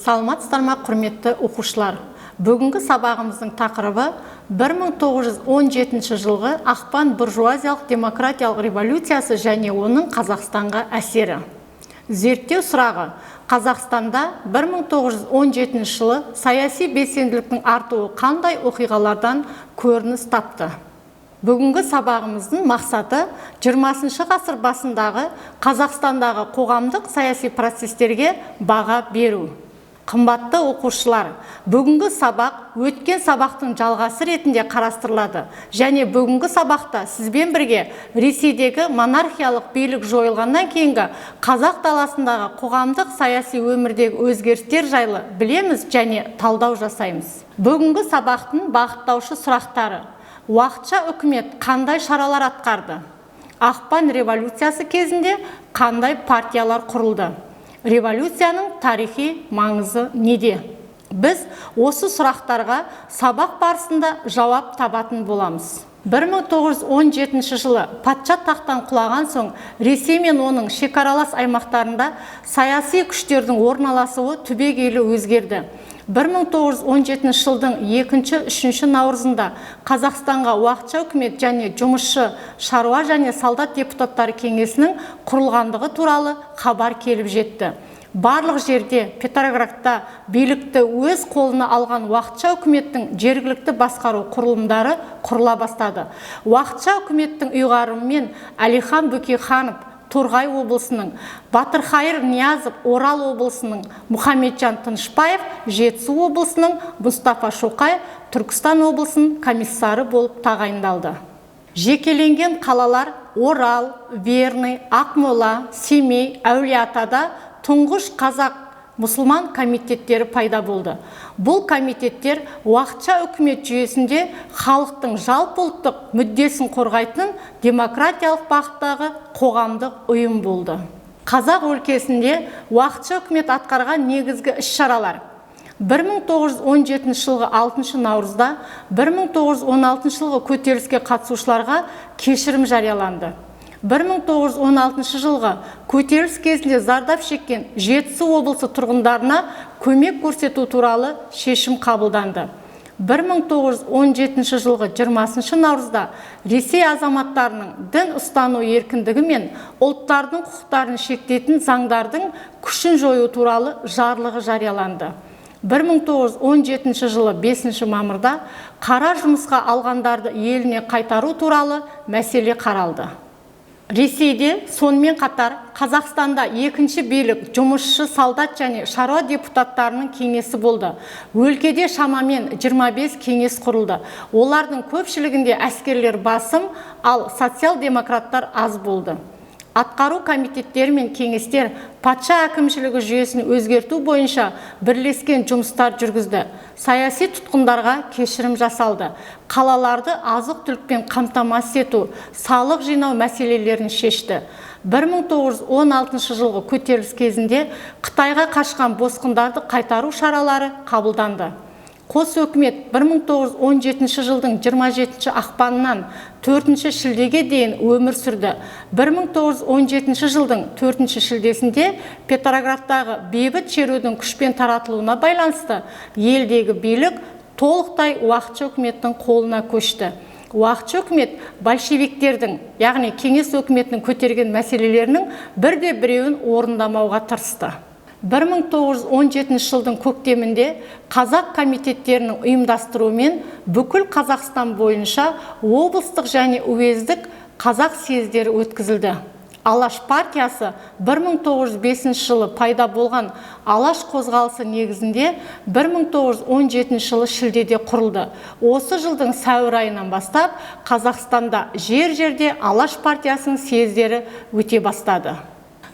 Саламатсыздар ма, құрметті оқушылар? Бүгінгі сабағымыздың тақырыбы 1917 жылғы ақпан буржуазиялық демократиялық революциясы және оның Қазақстанға әсері. Зерттеу сұрағы: Қазақстанда 1917 жылы саяси белсенділіктің артуы қандай оқиғалардан көрініс тапты? Бүгінгі сабағымыздың мақсаты 20 ғасыр басындағы Қазақстандағы қоғамдық саяси процестерге баға беру. Қымбатты оқушылар, бүгінгі сабақ өткен сабақтың жалғасы ретінде қарастырылады, және бүгінгі сабақта сізбен бірге Ресейдегі монархиялық билік жойылғаннан кейінгі қазақ даласындағы қоғамдық саяси өмірдегі өзгерістер жайлы білеміз және талдау жасаймыз. Бүгінгі сабақтың бағыттаушы сұрақтары: уақытша үкімет қандай шаралар атқарды? Ақпан революциясы кезінде қандай партиялар құрылды? Революцияның тарихи маңызы неде? Біз осы сұрақтарға сабақ барысында жауап табатын боламыз. 1917 жылы патша тақтан құлаған соң Ресей мен оның шекаралас аймақтарында саяси күштердің орналасуы түбегейлі өзгерді. 1917 жылдың 2-3 наурызында Қазақстанға уақытша үкімет және жұмысшы, шаруа және солдат депутаттары кеңесінің құрылғандығы туралы хабар келіп жетті. Барлық жерде, Петроградта билікті өз қолына алған уақытша үкіметтің жергілікті басқару құрылымдары құрыла бастады. Уақытша үкіметтің ұйғарымымен Әлихан Бөкейханов Торғай облысының, Батырхайыр Ниязов Орал облысының, Мұхамеджан Тынышпаев Жетісу облысының, Мұстафа Шоқай Түркістан облысының комиссары болып тағайындалды. Жекеленген қалалар Орал, Верный, Ақмола, Семей, Әулиеатада тұңғыш қазақ мұсылман комитеттері пайда болды. Бұл комитеттер уақытша үкімет жүйесінде халықтың жалпы ұлттық мүддесін қорғайтын демократиялық бағыттағы қоғамдық ұйым болды. Қазақ өлкесінде уақытша үкімет атқарған негізгі іс-шаралар: 1917 жылғы 6 наурызда 1916 жылғы көтеріліске қатысушыларға кешірім жарияланды. 1916 жылғы көтеріліс кезінде зардап шеккен Жетісу облысы тұрғындарына көмек көрсету туралы шешім қабылданды. 1917 жылғы 20 наурызда Ресей азаматтарының дін ұстану еркіндігі мен ұлттардың құқықтарын шектейтін заңдардың күшін жою туралы жарлығы жарияланды. 1917 жылы 5 мамырда қара жұмысқа алғандарды еліне қайтару туралы мәселе қаралды. Ресейде сонымен қатар Қазақстанда екінші билік жұмысшы, солдат және шаруа депутаттарының кеңесі болды. Өлкеде шамамен 25 кеңес құрылды. Олардың көпшілігінде әскерлер басым, ал социал-демократтар аз болды. Атқару комитеттері мен кеңестер патша әкімшілігі жүйесін өзгерту бойынша бірлескен жұмыстар жүргізді. Саяси тұтқындарға кешірім жасалды. Қалаларды азық-түлікпен қамтамасыз ету, салық жинау мәселелерін шешті. 1916 жылғы көтеріліс кезінде Қытайға қашқан босқындарды қайтару шаралары қабылданды. Қос өкімет 1917 жылдың 27 ақпанынан 4 шілдеге дейін өмір сүрді. 1917 жылдың 4 шілдесінде Петроградтағы бейбіт шерудің күшпен таратылуына байланысты елдегі билік толықтай уақытша үкіметтің қолына көшті. Уақытша үкімет большевиктердің, яғни кеңес өкіметінің көтерген мәселелерінің бірде-біреуін орындамауға тырысты. 1917 жылдың көктемінде қазақ комитеттерінің ұйымдастыруымен бүкіл Қазақстан бойынша облыстық және уездік қазақ съездері өткізілді. Алаш партиясы 1905 жылы пайда болған Алаш қозғалысы негізінде 1917 жылы шілдеде құрылды. Осы жылдың сәуір айынан бастап Қазақстанда жер-жерде Алаш партиясының съездері өте бастады.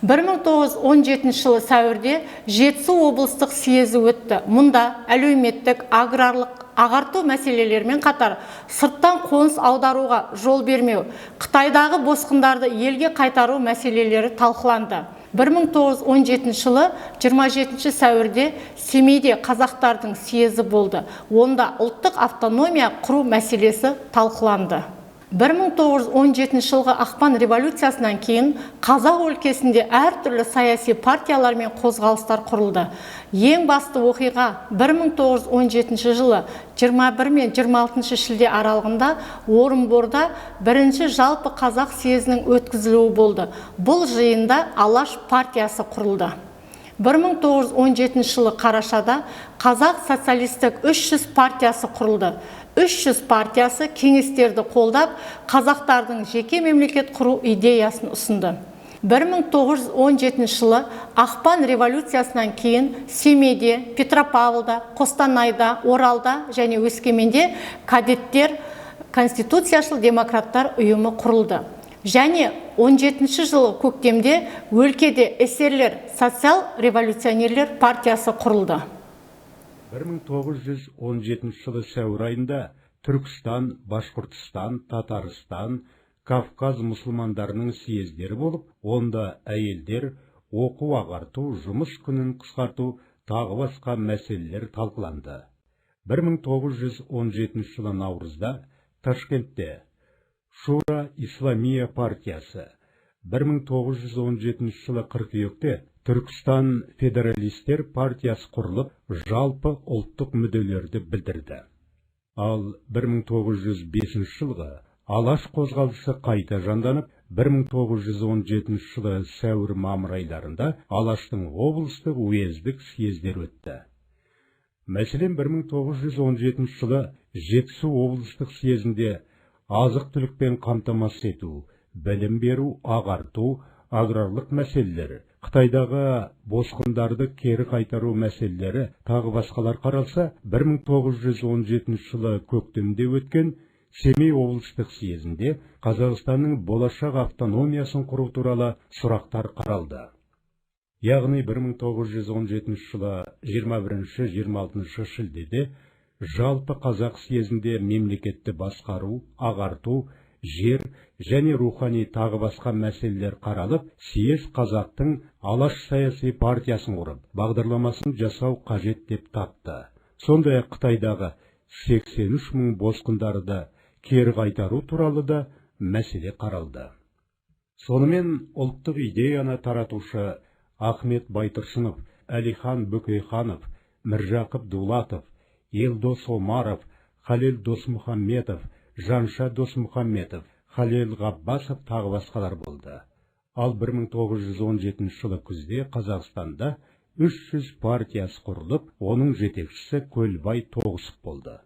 1917 жылы сәуірде Жетісу облыстық съезі өтті. Мұнда әлеуметтік, аграрлық, ағарту мәселелермен қатар сырттан қоныс аударуға жол бермеу, Қытайдағы босқындарды елге қайтару мәселелері талқыланды. 1917 жылы 27 сәуірде Семейде қазақтардың съезі болды. Онда ұлттық автономия құру мәселесі талқыланды. 1917 жылғы ақпан революциясынан кейін қазақ өлкесінде әртүрлі саяси партиялар мен қозғалыстар құрылды. Ең басты оқиға 1917 жылы 21 мен 26 шілде аралығында Орынборда бірінші жалпы қазақ съезінің өткізілуі болды. Бұл жиында Алаш партиясы құрылды. 1917 жылы қарашада Қазақ социалистік 300 партиясы құрылды. 300 партиясы кеңестерді қолдап, қазақтардың жеке мемлекет құру идеясын ұсынды. 1917 жылы ақпан революциясынан кейін Семейде, Петропавлда, Қостанайда, Оралда және Өскеменде кадеттер конституцияшыл демократтар ұйымы құрылды. Және 17 жылы көктемде өлкеде эсерлер социал-революционерлер партиясы құрылды. 1917 жылы сәуір айында Түркістан, Башқұртстан, Татарстан, Кавказ мұсылмандарының съездері болып, онда әйелдер, оқу ағарту, жұмыс күнін қысқарту, тағы басқа мәселелер талқыланды. 1917 жылы наурызда Ташкентте Шура Исламия партиясы, 1917 жылы қыркүйекте Түркістан федералистер партиясы құрылып, жалпы ұлттық мүдделерді білдірді. Ал 1905 жылғы Алаш қозғалысы қайта жанданып, 1917 жылы сәуір-мамыр айларында Алаштың облыстық уездік съездер өтті. Мәселен, 1917 жылы Жетісу облыстық съезінде азық-түлікпен қамтамасыз ету, білім беру, ағарту, аграрлық мәселелері, Қытайдағы босқындарды кері қайтару мәселелері тағы басқалар қаралса, 1917 жылы көктемде өткен Семей облыстық съезінде Қазақстанның болашақ автономиясын құру туралы сұрақтар қаралды. Яғни 1917 жылы 21-26 шілдеде жалпы қазақ съезінде мемлекетті басқару, ағарту, жер және рухани тағы басқа мәселелер қаралып, съез қазақтың Алаш саяси партиясын құрып, бағдарламасын жасау қажет деп тапты. Сондай-ақ Қытайдағы 83 мың босқындарды кері қайтару туралы да мәселе қаралды. Сонымен ұлттық идеяны таратушы Ахмет Байтұрсынов, Әлихан Бөкейханов, Міржақып Дулатов, Елдос Омаров, Халел Досмұхамметов, Жанша Досмұхамметов, Халел Ғаббасов тағы басқалар болды. Ал 1917 жылы күзде Қазақстанда 300 партиясы құрылып, оның жетекшісі Көлбай Тоғысов болды.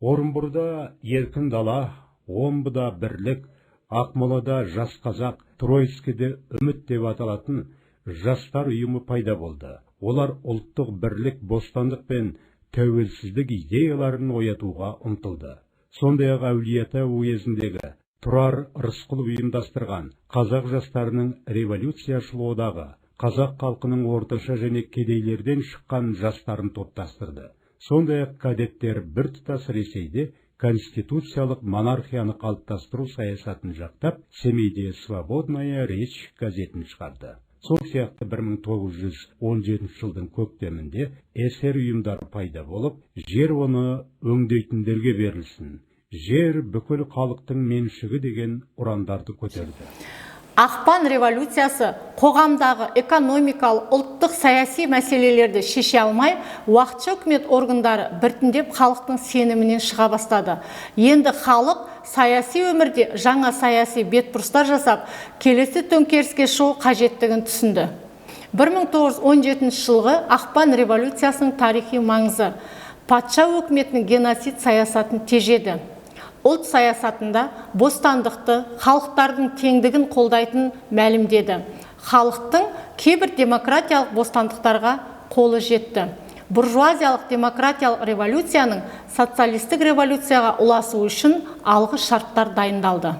Орынборда еркін дала, Омбыда бірлік, Ақмолада жас қазақ, Тройскіде үміт деп аталатын жастар ұйымы пайда болды. Олар ұлттық бірлік, бостандық пен тәуелсіздік идеяларын оятуға ұмтылды. Сондай-ақ Әулиеата уезіндегі Тұрар Рысқұлов ұйымдастырған қазақ жастарының революцияшыл одағы қазақ халқының орташа және кедейлерден шыққан жастарын топтастырды. Сондай-ақ кадеттер біртұтас Ресейде конституциялық монархияны қалыптастыру саясатын жақтап, Семейде «Свободная речь» газетін шығарды. Сол сияқты 1917 жылдың көктемінде эсер ұйымдар пайда болып, жер оны өңдейтіндерге берілсін, жер бүкіл халықтың меншігі деген ұрандарды көтерді. Ақпан революциясы қоғамдағы экономикалық, ұлттық саяси мәселелерді шеше алмай, уақытша үкімет органдары біртіндеп халықтың сенімінен шыға бастады. Енді халық саяси өмірде жаңа саяси бетбұрыстар жасап, келесі төңкеріске шығу қажеттігін түсінді. 1917 жылғы Ақпан революциясының тарихи маңызы патша өкіметінің геноцид саясатын тежеді. Ұлт саясатында бостандықты, халықтардың теңдігін қолдайтын мәлімдеді. Халықтың кейбір демократиялық бостандықтарға қолы жетті. Буржуазиялық демократиялық революцияның социалистік революцияға ұласу үшін алғы шарттар дайындалды.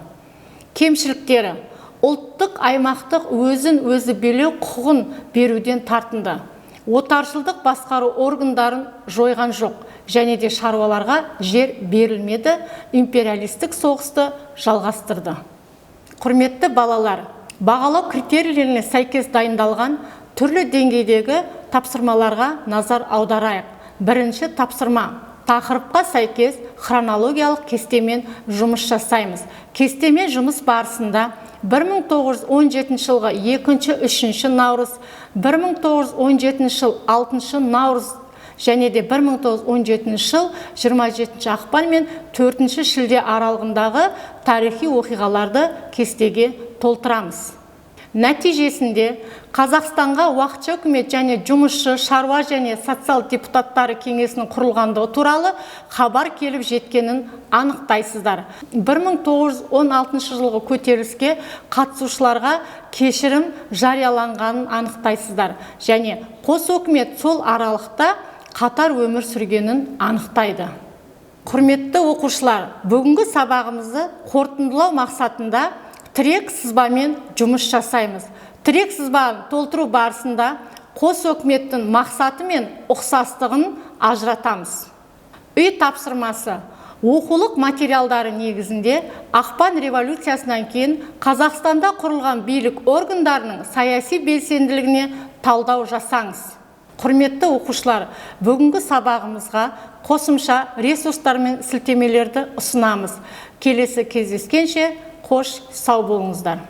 Кемшіліктері: ұлттық аймақтық өзін өзі билеу құқығын беруден тартынды. Отаршылдық басқару органдарын жойған жоқ, және де шаруаларға жер берілмеді, империалистік соғысты жалғастырды. Құрметті балалар, бағалау критерийлеріне сәйкес дайындалған түрлі деңгейдегі тапсырмаларға назар аударайық. Бірінші тапсырма: тақырыпқа сәйкес хронологиялық кестемен жұмыс жасаймыз. Кестемен жұмыс барысында 1917 жылғы 2-3 наурыз, 1917 жыл 6 наурыз және де 1917 жыл 27 ақпан мен 4 шілде аралығындағы тарихи оқиғаларды кестеге толтырамыз. Нәтижесінде Қазақстанға уақытша үкімет және жұмысшы, шаруа және социал депутаттары кеңесінің құрылғандығы туралы хабар келіп жеткенін анықтайсыздар. 1916 жылғы көтеріліске қатысушыларға кешірім жарияланғанын анықтайсыздар және қос үкімет сол аралықта қатар өмір сүргенін анықтайды. Құрметті оқушылар, бүгінгі сабағымызды қорытындылау мақсатында тірек сызбамен жұмыс жасаймыз. Тірек сызбаны толтыру барысында қос үкіметтің мақсаты мен ұқсастығын ажыратамыз. Үй тапсырмасы. Оқулық материалдары негізінде ақпан революциясынан кейін Қазақстанда құрылған билік органдарының саяси белсенділігіне талдау жасаңыз. Құрметті оқушылар, бүгінгі сабағымызға қосымша ресурстар мен сілтемелерді ұсынамыз. Келесі кездескенше қош сау болыңыздар.